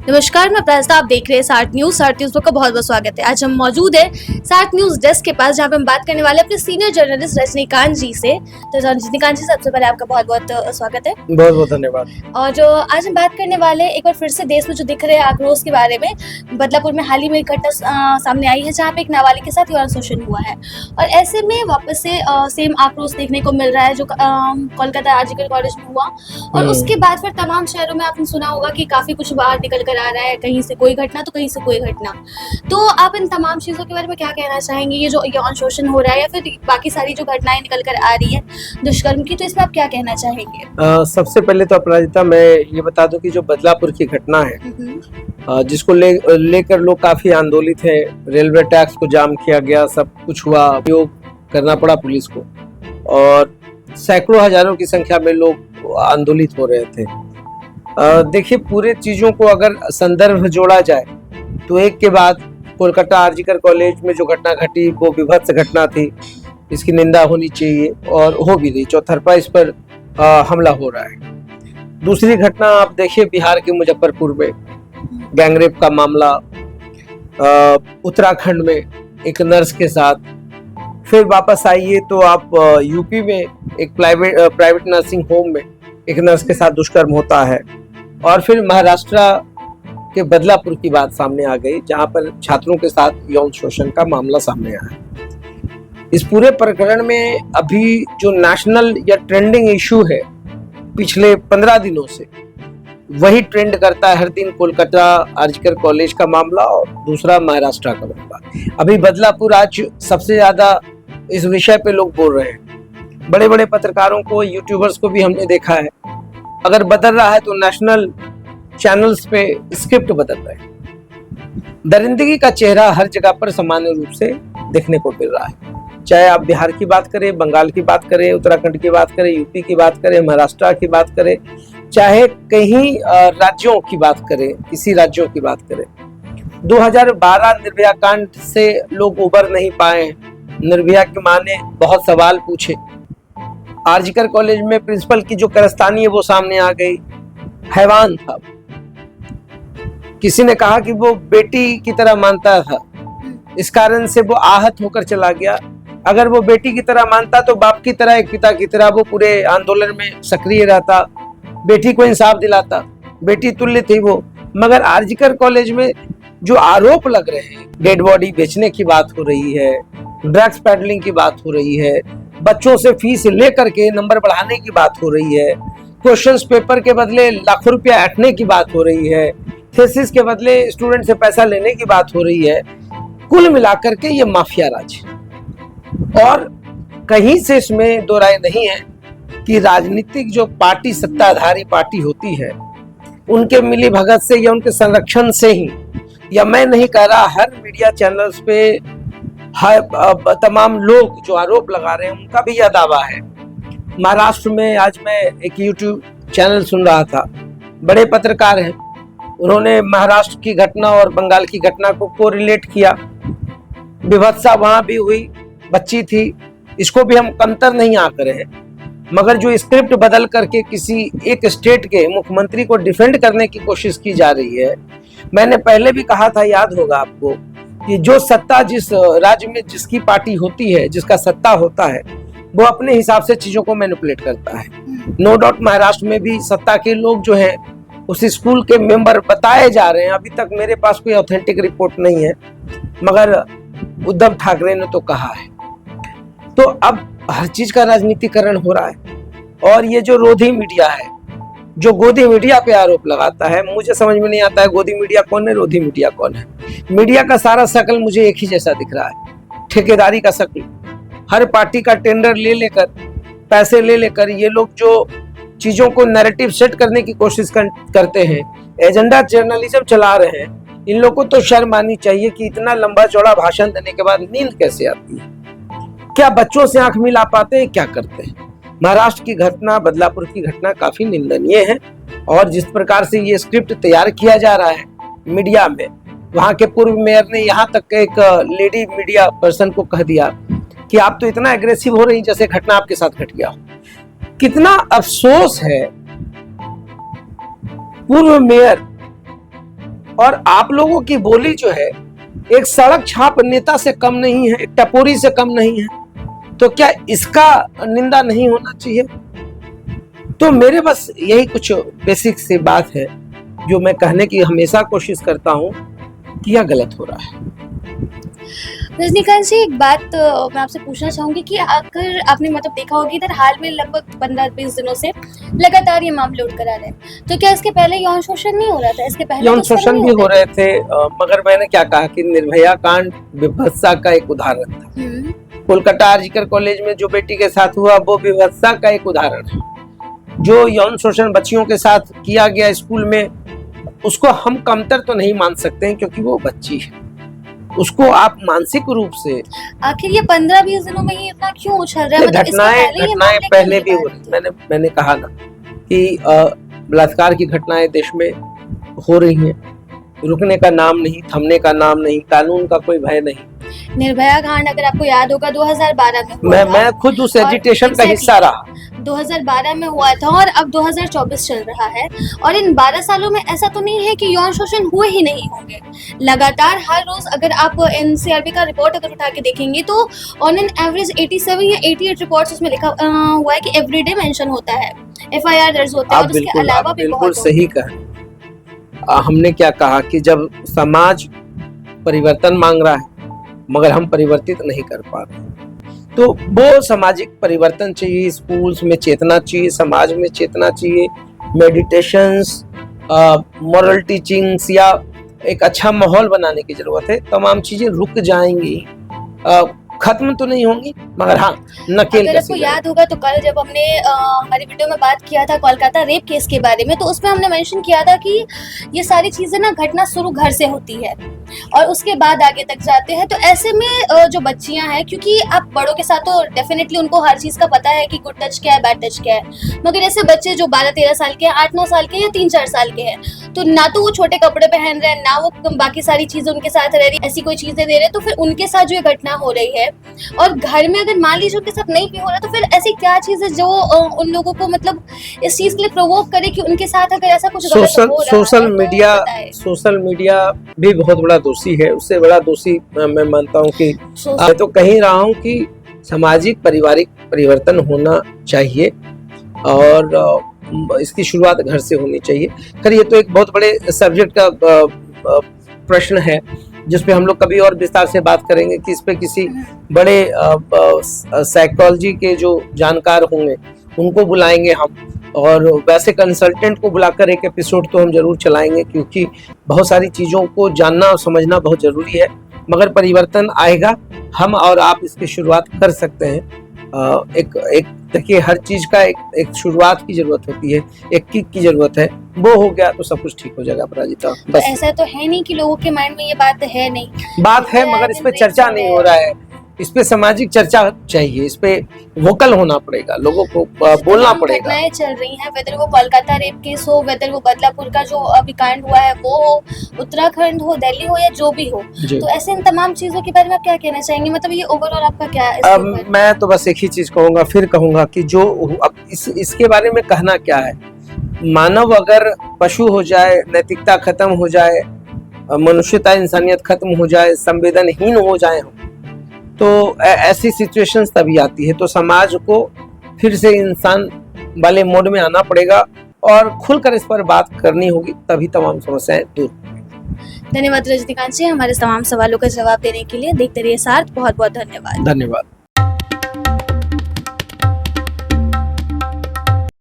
नमस्कार, मैं प्रास्ता, आप देख रहे हैं सार्थ न्यूज का बहुत बहुत स्वागत है। आज हम मौजूद है सार्थ न्यूज डेस्क के पास, जहाँ पे हम बात करने वाले हैं अपने सीनियर जर्नलिस्ट रजनीकांत जी से। तो रजनीकांत जी, सबसे पहले आपका बहुत बहुत स्वागत है। बहुत बहुत धन्यवाद। और जो आज हम बात करने वाले हैं, एक बार फिर से देश में जो दिख रहे आक्रोश के बारे में। बदलापुर में हाल ही में एक घटना सामने आई है, जहाँ पे एक नाबालिग के साथ यौन शोषण हुआ है, और ऐसे में वापस से सेम आक्रोश देखने को मिल रहा है, जो कोलकाता आरजीकर कॉलेज में हुआ। और उसके बाद फिर तमाम शहरों में आपने सुना होगा कि काफी कुछ बाहर निकल कर आ रहा है, कहीं से कोई घटना तो कहीं से कोई घटना। तो आप इन तमाम चीजों के बारे में क्या कहना चाहेंगे? ये जो यौन शोषण हो रहा है या फिर बाकी सारी जो घटनाएं निकल कर आ रही है दुष्कर्म की, तो इसमें आप क्या कहना चाहेंगे? सबसे पहले तो अपराजिता, मैं ये बता दूं कि जो बदलापुर की घटना है, जिसको लेकर लोग काफी आंदोलित हैं। रेलवे टैक्स को जाम किया गया, सब कुछ हुआ, उपयोग करना पड़ा पुलिस को, और सैकड़ों हजारों की संख्या में लोग आंदोलित हो रहे थे। देखिए, पूरे चीजों को अगर संदर्भ जोड़ा जाए तो एक के बाद कोलकाता आरजीकर कॉलेज में जो घटना घटी वो विभत्स घटना थी, इसकी निंदा होनी चाहिए और हो भी रही। चौतरफा इस पर हमला हो रहा है। दूसरी घटना आप देखिए, बिहार के मुजफ्फरपुर में गैंगरेप का मामला, उत्तराखंड में एक नर्स के साथ। फिर वापस आइए तो आप यूपी में एक प्राइवेट नर्सिंग होम में एक नर्स के साथ दुष्कर्म होता है। और फिर महाराष्ट्र के बदलापुर की बात सामने आ गई, जहां पर छात्रों के साथ यौन शोषण का मामला सामने आया। इस पूरे प्रकरण में अभी जो नेशनल या ट्रेंडिंग इशू है पिछले 15 दिनों से, वही ट्रेंड करता है हर दिन। कोलकाता आरजीकर कॉलेज का मामला और दूसरा महाराष्ट्र का मामला। अभी बदलापुर आज सबसे ज्यादा इस विषय पे लोग बोल रहे हैं। बड़े बड़े पत्रकारों को, यूट्यूबर्स को भी हमने देखा है, अगर बदल रहा है तो नेशनल चैनल्स पे स्क्रिप्ट बदल रहे हैं। दरिंदगी का चेहरा हर जगह पर सामान्य रूप से देखने को मिल रहा है। चाहे आप बिहार की बात करें, बंगाल की बात करें, उत्तराखंड की बात करें, यूपी की बात करें, महाराष्ट्र की बात करें, चाहे कहीं राज्यों की बात करें, किसी राज्यों की बात करें। 2012 निर्भया कांड से लोग उबर नहीं पाए। निर्भया की मां ने बहुत सवाल पूछे। आरजीकर कॉलेज में प्रिंसिपल की जो कारस्तानी है वो सामने आ गई। हैवान था। किसी ने कहा कि वो बेटी की तरह मानता था, इस कारण से वो आहत होकर चला गया। अगर वो बेटी की तरह मानता तो बाप की तरह, एक पिता की तरह वो पूरे आंदोलन में सक्रिय रहता, बेटी को इंसाफ दिलाता। बेटी तुल्य थी वो। मगर आरजीकर कॉलेज में जो आरोप लग रहे हैं, डेड बॉडी बेचने की बात हो रही है, ड्रग्स पैडलिंग की बात हो रही है, बच्चों से फीस लेकर के नंबर बढ़ाने की बात हो रही है, क्वेश्चंस पेपर के बदले लाखों रुपया ऐंठने की बात हो रही है, थीसिस के बदले स्टूडेंट से पैसा लेने की बात हो रही है। कुल मिलाकर के ये माफिया राज है। और कहीं से इसमें दो राय नहीं है कि राजनीतिक जो पार्टी, सत्ताधारी पार्टी होती है, उनके मिली भगत से या उनके संरक्षण से ही, या मैं नहीं कह रहा, हर मीडिया चैनल्स पे तमाम लोग जो आरोप लगा रहे हैं उनका भी यह दावा है। महाराष्ट्र में आज मैं एक यूट्यूब चैनल सुन रहा था, बड़े पत्रकार हैं, उन्होंने महाराष्ट्र की घटना और बंगाल की घटना को कोरिलेट किया। विभत्सा वहां भी हुई, बच्ची थी, इसको भी हम कमतर नहीं आंक रहे हैं। मगर जो स्क्रिप्ट बदल करके किसी एक स्टेट के मुख्यमंत्री को डिफेंड करने की कोशिश की जा रही है। मैंने पहले भी कहा था, याद होगा आपको, कि जो सत्ता जिस राज्य में जिसकी पार्टी होती है, जिसका सत्ता होता है, वो अपने हिसाब से चीजों को मैनिपुलेट करता है। नो डाउट महाराष्ट्र में भी सत्ता के लोग जो हैं उस स्कूल के मेंबर बताए जा रहे हैं। अभी तक मेरे पास कोई ऑथेंटिक रिपोर्ट नहीं है, मगर उद्धव ठाकरे ने तो कहा है। तो अब हर चीज का राजनीतिकरण हो रहा है। और ये जो रोधी मीडिया है, जो गोदी मीडिया पे आरोप लगाता है, मुझे समझ में नहीं आता है गोदी मीडिया कौन है, रोधी मीडिया कौन है। मीडिया का सारा शक्ल मुझे एक ही जैसा दिख रहा है, ठेकेदारी का शक्ल। हर पार्टी का टेंडर ले लेकर, पैसे ले लेकर ये लोग जो चीजों को नैरेटिव सेट करने की कोशिश करते हैं, एजेंडा जर्नलिज्म चला रहे हैं। इन लोगों को तो शर्म आनी चाहिए कि इतना लंबा चौड़ा भाषण देने के बाद नींद कैसे आती है। क्या बच्चों से आंख मिला पाते हैं, क्या करते हैं। महाराष्ट्र की घटना, बदलापुर की घटना काफी निंदनीय है। और जिस प्रकार से ये स्क्रिप्ट तैयार किया जा रहा है मीडिया में, वहां के पूर्व मेयर ने यहाँ तक एक लेडी मीडिया पर्सन को कह दिया कि आप तो इतना एग्रेसिव हो रही जैसे घटना आपके साथ घट गया हो। कितना अफसोस है, पूर्व मेयर और आप लोगों की बोली जो है एक सड़क छाप नेता से कम नहीं है, एक टपोरी से कम नहीं है, तो क्या इसका निंदा नहीं होना चाहिए? तो मेरे बस यही कुछ बेसिक सी बात है जो मैं कहने की हमेशा कोशिश करता हूँ कि यह गलत हो रहा है। रजनीकांत जी, एक बात मैं आपसे पूछना चाहूंगी कि अगर आपने मतलब देखा होगा इधर हाल में लगभग 15-20 दिनों से लगातार ये मामले उठकर आ रहे हैं, तो क्या इसके पहले यौन शोषण नहीं हो रहा था? इसके पहले यौन तो इस तरह शोषण नहीं भी हो होते रहे थे, मगर मैंने क्या कहा कि निर्भया कांड विभत्सा का एक उदाहरण था। थे? कोलकाता आरजीकर कॉलेज में जो बेटी के साथ हुआ वो विभत्सा का एक उदाहरण है। जो यौन शोषण बच्चियों के साथ किया गया स्कूल में, उसको हम कमतर तो नहीं मान सकते हैं क्योंकि वो बच्ची है। उसको आप मानसिक रूप से, आखिर ये 15-20 दिनों में ही इतना क्यों उछल रहा है? मतलब इसके घटनाएं पहले ये मामले क्यों पहले नहीं भी हो दायर रही। थे? मैंने कहा ना कि बलात्कार की घटनाएं देश में हो रही हैं, रुकने का नाम नहीं, थमने का नाम नहीं, कानून का कोई भय नहीं। निर्भया कांड अगर आपको याद होगा 2012 में हुआ था। मैं खुद उस और एजिटेशन का हिस्सा रहा। 2012 में हुआ था और अब 2024 चल रहा है, और इन 12 सालों में ऐसा तो नहीं है कि यौन शोषण हुए ही नहीं होंगे। लगातार हर रोज अगर आप एनसीआरबी का रिपोर्ट अगर उठा के देखेंगे तो ऑन एन एवरेज 87 या 88 रिपोर्ट्स उसमें लिखा हुआ है कि एवरीडे मेंशन होता है, एफआईआर दर्ज होता है, और उसके अलावा भी बिल्कुल बहुत सही कहा। हमने क्या कहा कि जब समाज परिवर्तन मांग रहा है मगर हम परिवर्तित नहीं कर पा रहे, तो वो सामाजिक परिवर्तन चाहिए। स्कूल्स में चेतना चाहिए, समाज में चेतना चाहिए, मेडिटेशंस, मॉरल टीचिंग्स या एक अच्छा माहौल बनाने की जरूरत है। तमाम चीजें रुक जाएंगी, खत्म तो नहीं होंगी, मगर हाँ नकेल अगर आपको याद होगा तो कल जब हमने हमारी वीडियो में बात किया था कोलकाता रेप केस के बारे में, तो उसमें हमने मेंशन किया था कि ये सारी चीजें ना घटना शुरू घर से होती है और उसके बाद आगे तक जाते हैं। तो ऐसे में जो बच्चियां हैं, क्योंकि आप बड़ों के साथ तो डेफिनेटली उनको हर चीज का पता है कि गुड टच क्या है, बैड टच क्या है, मगर ऐसे बच्चे जो 12-13 साल के हैं, 8-9 साल के या 3-4 साल के हैं, तो ना तो वो छोटे कपड़े पहन रहे हैं, ना वो बाकी सारी चीजें उनके साथ रह रही, ऐसी कोई चीजें दे रहे हैं, तो फिर उनके साथ जो ये घटना हो रही है, और घर में अगर मान लीजिए उनके साथ नहीं भी हो रहा, तो फिर ऐसी क्या चीज है जो उन लोगों को मतलब इस चीज के लिए प्रोवोक करे कि उनके साथ अगर ऐसा कुछ गलत हो रहा है, सोशल मीडिया भी बहुत बड़ा दोषी है। उससे बड़ा दोषी मैं मानता हूँ कि मैं तो कह रहा हूँ कि सामाजिक पारिवारिक परिवर्तन होना चाहिए और इसकी शुरुआत घर से होनी चाहिए। खैर ये तो एक बहुत बड़े सब्जेक्ट का प्रश्न है जिस पे हम लोग कभी और विस्तार से बात करेंगे कि इस पे किसी बड़े साइकोलॉजी के जो जानकार होंगे उनको बुलाएंगे हम, और वैसे कंसल्टेंट को बुलाकर एक एपिसोड तो हम जरूर चलाएंगे, क्योंकि बहुत सारी चीज़ों को जानना और समझना बहुत ज़रूरी है। मगर परिवर्तन आएगा, हम और आप इसकी शुरुआत कर सकते हैं। एक देखिए, हर चीज का एक शुरुआत की जरूरत होती है, एक किक की जरूरत है। वो हो गया तो सब कुछ ठीक हो जाएगा अपराजिता। तो ऐसा तो है नहीं कि लोगों के माइंड में ये बात है नहीं, बात है, मगर इस पे चर्चा नहीं हो रहा है। इस पे सामाजिक चर्चा चाहिए, इस पे वोकल होना पड़ेगा, लोगों को बोलना पड़ेगा। घटनाएं चल रही हैं, वेदर वो कोलकाता रेप केस हो, वेदर वो बदलापुर का जो अभी कांड हुआ है वो हो, उत्तराखंड हो, दिल्ली हो, या जो भी हो, तो ऐसे इन तमाम चीजों के बारे में आप क्या कहना चाहेंगे? मतलब ये ओवरऑल आपका क्या है? मैं तो बस एक ही चीज कहूंगा, फिर कहूंगा कि जो अब इसके बारे में कहना क्या है। मानव अगर पशु हो जाए, नैतिकता खत्म हो जाए, मनुष्यता इंसानियत खत्म हो जाए, संवेदनहीन हो जाए, तो ऐसी सिचुएशंस तभी आती है। तो समाज को फिर से इंसान वाले मोड में आना पड़ेगा और खुलकर इस पर बात करनी होगी, तभी तमाम समस्याएं दूर। धन्यवाद रजनीकांत जी, हमारे तमाम सवालों का जवाब देने के लिए। देखते रहिए सार्थ। बहुत बहुत धन्यवाद। धन्यवाद।